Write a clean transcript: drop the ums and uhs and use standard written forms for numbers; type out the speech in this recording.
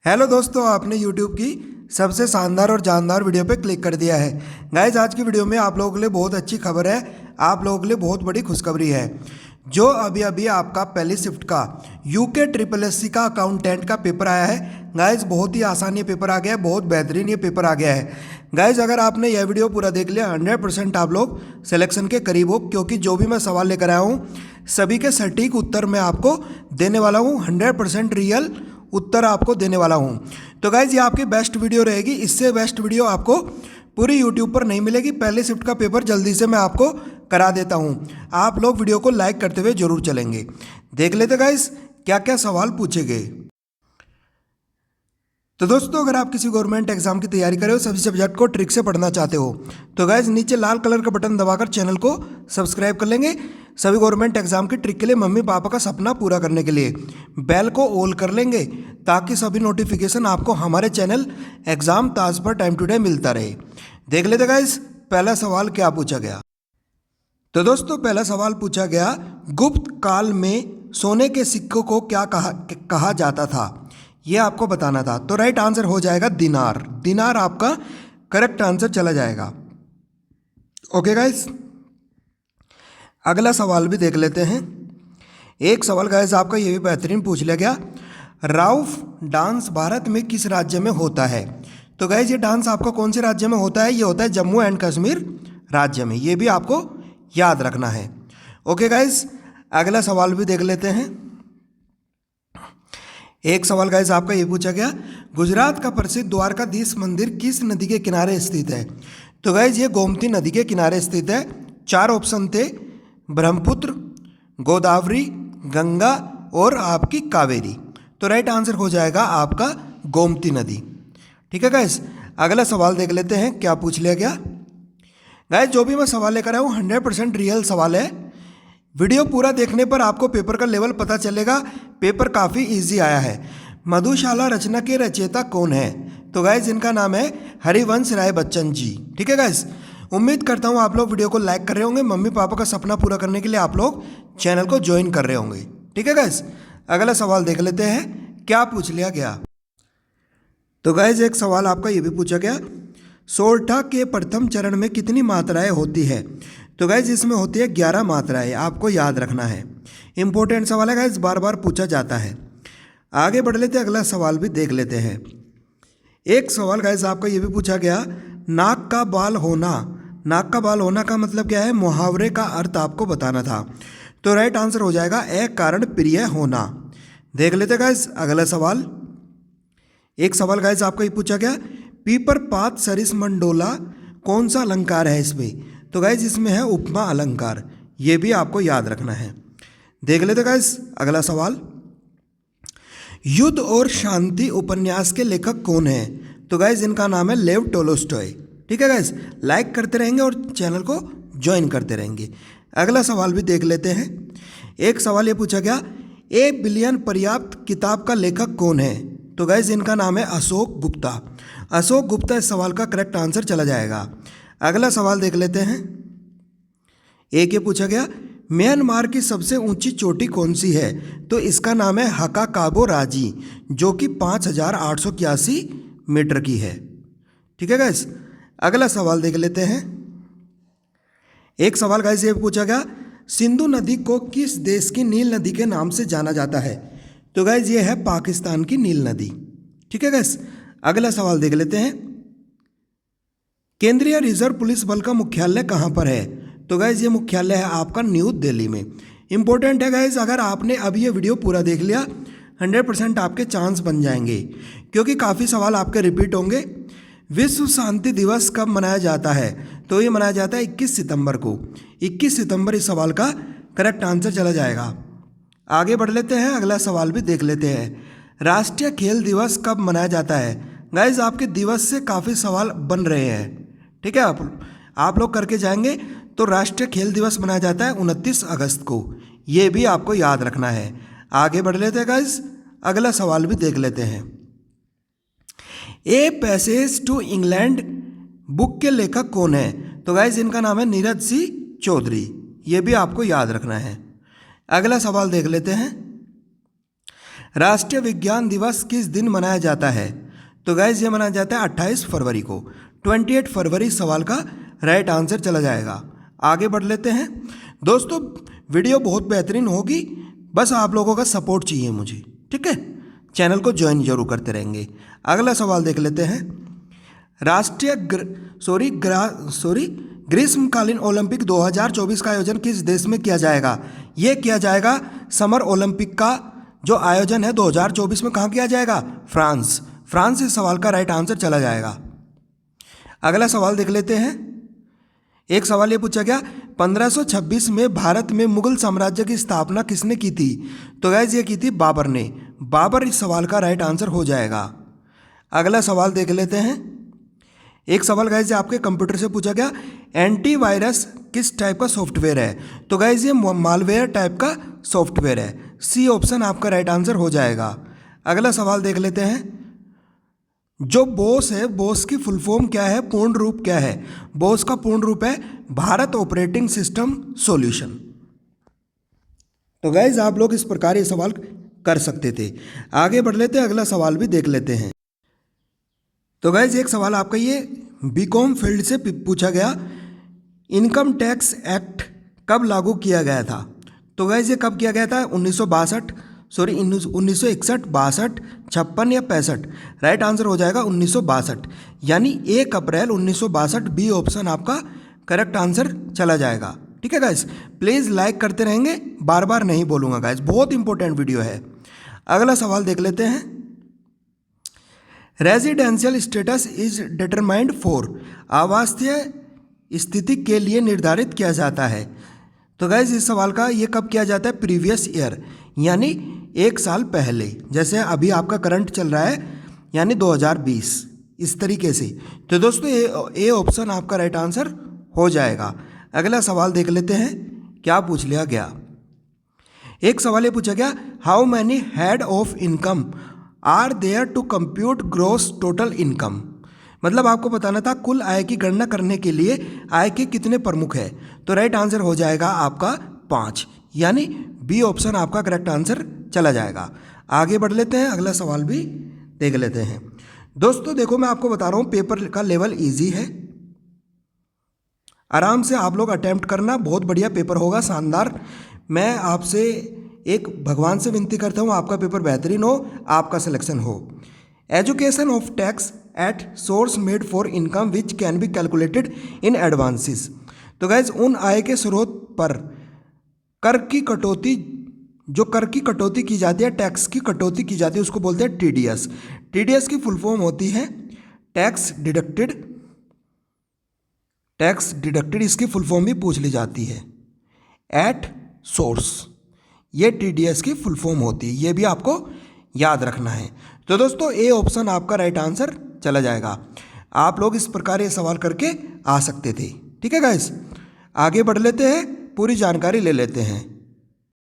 Hello दोस्तों, आपने YouTube की सबसे शानदार और जानदार वीडियो पे क्लिक कर दिया है। गाइज, आज की वीडियो में आप लोगों के लिए बहुत अच्छी खबर है, आप लोगों के लिए बहुत बड़ी खुशखबरी है। जो अभी अभी आपका पहली शिफ्ट का UK SSC का अकाउंटेंट का पेपर आया है। गाइज, बहुत ही आसान ये पेपर आ गया है, बहुत बेहतरीन ये पेपर आ गया है। गाइज, अगर आपने यह वीडियो पूरा देख लिया 100% आप लोग सिलेक्शन के करीब हो, क्योंकि जो भी मैं सवाल लेकर आया हूँ सभी के सटीक उत्तर मैं आपको देने वाला हूँ। 100% रियल उत्तर आपको देने वाला हूं। तो गाइज, ये आपकी बेस्ट वीडियो रहेगी। इससे बेस्ट वीडियो आपको पूरी यूट्यूब पर नहीं मिलेगी। पहले शिफ्ट का पेपर जल्दी से मैं आपको करा देता हूं। आप लोग वीडियो को लाइक करते हुए जरूर चलेंगे। देख लेते गाइज क्या क्या सवाल पूछे गए। तो दोस्तों, अगर आप किसी गवर्नमेंट एग्जाम की तैयारी कर रहे हो, सभी सब्जेक्ट को ट्रिक से पढ़ना चाहते हो, तो गाइज नीचे लाल कलर का बटन दबाकर चैनल को सब्सक्राइब कर लेंगे। सभी गवर्नमेंट एग्जाम की ट्रिक के लिए, मम्मी पापा का सपना पूरा करने के लिए बेल को ऑल कर लेंगे, ताकि सभी नोटिफिकेशन आपको हमारे चैनल एग्जाम ताज पर टाइम टू टाइम मिलता रहे। देख लेते गाइज पहला सवाल क्या पूछा गया। तो दोस्तों, पहला सवाल पूछा गया, गुप्त काल में सोने के सिक्कों को क्या कहा जाता था, ये आपको बताना था। तो राइट आंसर हो जाएगा दिनार। दिनार आपका करेक्ट आंसर चला जाएगा। ओके गाइस, अगला सवाल भी देख लेते हैं। एक सवाल गाइस आपका ये भी बेहतरीन पूछ लिया गया, राउफ डांस भारत में किस राज्य में होता है। तो गाइस, ये डांस आपका कौन से राज्य में होता है, ये होता है जम्मू एंड कश्मीर राज्य में। ये भी आपको याद रखना है। ओके गाइस, अगला सवाल भी देख लेते हैं। एक सवाल गाइस आपका ये पूछा गया, गुजरात का प्रसिद्ध द्वारकाधीश मंदिर किस नदी के किनारे स्थित है। तो गाइस, ये गोमती नदी के किनारे स्थित है। 4 ऑप्शन थे, ब्रह्मपुत्र, गोदावरी, गंगा और आपकी कावेरी। तो राइट आंसर हो जाएगा आपका गोमती नदी। ठीक है गाइस, अगला सवाल देख लेते हैं क्या पूछ लिया गया। गाइस, जो भी मैं सवाल लेकर आया हूँ 100% रियल सवाल है। वीडियो पूरा देखने पर आपको पेपर का लेवल पता चलेगा। पेपर काफ़ी इजी आया है। मधुशाला रचना के रचयिता कौन है। तो गाइस, इनका नाम है हरिवंश राय बच्चन जी। ठीक है गाइस, उम्मीद करता हूँ आप लोग वीडियो को लाइक कर रहे होंगे। मम्मी पापा का सपना पूरा करने के लिए आप लोग चैनल को ज्वाइन कर रहे होंगे। ठीक है गाइस, अगला सवाल देख लेते हैं क्या पूछ लिया गया। तो गाइस, एक सवाल आपका ये भी पूछा गया, सोरठा के प्रथम चरण में कितनी मात्राएं होती है। तो गाइज, इसमें होती है 11 मात्राएं, आपको याद रखना है। इंपॉर्टेंट सवाल है गाइज, बार बार पूछा जाता है। आगे बढ़ लेते हैं, अगला सवाल भी देख लेते हैं। एक सवाल गाइज आपका ये भी पूछा गया, नाक का बाल होना। नाक का बाल होना का मतलब क्या है, मुहावरे का अर्थ आपको बताना था। तो राइट आंसर हो जाएगा एक कारण प्रिय होना। देख लेते गाइज अगला सवाल। एक सवाल गाइज आपका ये पूछा गया, पीपर पात सरिस मंडोला कौन सा अलंकार है इसमें। तो गाइज, इसमें है उपमा अलंकार। ये भी आपको याद रखना है। देख लेते गाइज अगला सवाल, युद्ध और शांति उपन्यास के लेखक कौन है। तो गाइज, इनका नाम है लेव टोल्स्टॉय। ठीक है गाइज, लाइक करते रहेंगे और चैनल को ज्वाइन करते रहेंगे। अगला सवाल भी देख लेते हैं। एक सवाल ये पूछा गया, 1 बिलियन पर्याप्त किताब का लेखक कौन है। तो गाइज, इनका नाम है अशोक गुप्ता। अशोक गुप्ता इस सवाल का करेक्ट आंसर चला जाएगा। अगला सवाल देख लेते हैं। एक ये पूछा गया, म्यांमार की सबसे ऊंची चोटी कौन सी है। तो इसका नाम है हका काबो राजी, जो कि 5881 मीटर की है। ठीक है गाइस, अगला सवाल देख लेते हैं। एक सवाल गाइस ये पूछा गया, सिंधु नदी को किस देश की नील नदी के नाम से जाना जाता है। तो गाइस, ये है पाकिस्तान की नील नदी। ठीक है गाइस, अगला सवाल देख लेते हैं। केंद्रीय रिजर्व पुलिस बल का मुख्यालय कहाँ पर है। तो गाइज, ये मुख्यालय है आपका न्यू दिल्ली में। इंपॉर्टेंट है गाइज, अगर आपने अब ये वीडियो पूरा देख लिया 100% आपके चांस बन जाएंगे, क्योंकि काफ़ी सवाल आपके रिपीट होंगे। विश्व शांति दिवस कब मनाया जाता है। तो ये मनाया जाता है 21 सितंबर को। 21 सितंबर इस सवाल का करेक्ट आंसर चला जाएगा। आगे बढ़ लेते हैं, अगला सवाल भी देख लेते हैं। राष्ट्रीय खेल दिवस कब मनाया जाता है। गाइज, आपके दिवस से काफ़ी सवाल बन रहे हैं। ठीक है, आप लोग करके जाएंगे। तो राष्ट्रीय खेल दिवस मनाया जाता है 29 अगस्त को। ये भी आपको याद रखना है। आगे बढ़ लेते हैं गाइस, अगला सवाल भी देख लेते हैं। A passage to England book के लेखक कौन है। तो गाइस, इनका नाम है नीरज सिंह चौधरी। ये भी आपको याद रखना है। अगला सवाल देख लेते हैं। राष्ट्रीय विज्ञान दिवस किस दिन मनाया जाता है? तो गाइज ये मनाया जाता है 28 फरवरी को। 28 फरवरी सवाल का राइट आंसर चला जाएगा। आगे बढ़ लेते हैं दोस्तों, वीडियो बहुत बेहतरीन होगी, बस आप लोगों का सपोर्ट चाहिए मुझे, ठीक है। चैनल को ज्वाइन जरूर करते रहेंगे। अगला सवाल देख लेते हैं। राष्ट्रीय ग्रीष्मकालीन ओलंपिक 2024 का आयोजन किस देश में किया जाएगा? ये किया जाएगा समर ओलंपिक का जो आयोजन है 2024 में कहाँ किया जाएगा? फ्रांस। फ्रांस इस सवाल का राइट आंसर चला जाएगा। अगला सवाल देख लेते हैं। एक सवाल ये पूछा गया 1526 में भारत में मुगल साम्राज्य की स्थापना किसने की थी? तो गाइस ये की थी बाबर ने। बाबर इस सवाल का राइट आंसर हो जाएगा। अगला सवाल देख लेते हैं। एक सवाल गाइस आपके कंप्यूटर से पूछा गया एंटीवायरस किस टाइप का सॉफ्टवेयर है? तो गाइस ये मालवेयर टाइप का सॉफ्टवेयर है। सी ऑप्शन आपका राइट आंसर हो जाएगा। अगला सवाल देख लेते हैं। जो बोस है, बोस की फुल फॉर्म क्या है, पूर्ण रूप क्या है? बोस का पूर्ण रूप है भारत ऑपरेटिंग सिस्टम सॉल्यूशन। तो गाइज आप लोग इस प्रकार ये सवाल कर सकते थे। आगे बढ़ लेते हैं, अगला सवाल भी देख लेते हैं। तो गाइज एक सवाल आपका ये बीकॉम फील्ड से पूछा गया इनकम टैक्स एक्ट कब लागू किया गया था? तो गाइज ये कब किया गया था? 1961, 62, 56 या 65? राइट आंसर हो जाएगा 1962, यानी 1 अप्रैल 1962। बी ऑप्शन आपका करेक्ट आंसर चला जाएगा। ठीक है गाइस, प्लीज़ लाइक करते रहेंगे, बार बार नहीं बोलूँगा गाइस, बहुत इंपॉर्टेंट वीडियो है। अगला सवाल देख लेते हैं। Residential status is determined for, आवासीय स्थिति के लिए निर्धारित किया जाता है। तो गाइज इस सवाल का ये कब किया जाता है? प्रीवियस ईयर, यानी 1 साल पहले। जैसे अभी आपका करंट चल रहा है यानी 2020, इस तरीके से। तो दोस्तों ए ऑप्शन आपका राइट आंसर हो जाएगा। अगला सवाल देख लेते हैं, क्या पूछ लिया गया। एक सवाल ये पूछा गया how many head of income are there to compute gross total income. मतलब आपको बताना था कुल आय की गणना करने के लिए आय के कितने प्रमुख है। तो राइट आंसर हो जाएगा आपका 5, यानी बी ऑप्शन आपका करेक्ट आंसर चला जाएगा। आगे बढ़ लेते हैं, अगला सवाल भी देख लेते हैं। दोस्तों देखो, मैं आपको बता रहा हूँ पेपर का लेवल इजी है, आराम से आप लोग अटेम्प्ट करना, बहुत बढ़िया पेपर होगा, शानदार। मैं आपसे एक भगवान से विनती करता हूँ आपका पेपर बेहतरीन हो, आपका सिलेक्शन हो। Education of tax at source made for income which can be calculated in advances. तो गैस उन आय के स्रोत पर कर की कटौती, जो कर की कटौती की जाती है, टैक्स की कटौती की जाती है, उसको बोलते हैं टीडीएस। टीडीएस की फुल फॉर्म होती है टैक्स डिडक्टेड। टैक्स डिडक्टेड इसकी फुल फॉर्म भी पूछ ली जाती है। एट सोर्स, ये टीडीएस की फुल फॉर्म होती है, ये भी आपको याद रखना है। तो दोस्तों ए ऑप्शन आपका राइट आंसर चला जाएगा। आप लोग इस प्रकार ये सवाल करके आ सकते थे। ठीक है गाइस, आगे बढ़ लेते हैं, पूरी जानकारी ले लेते हैं।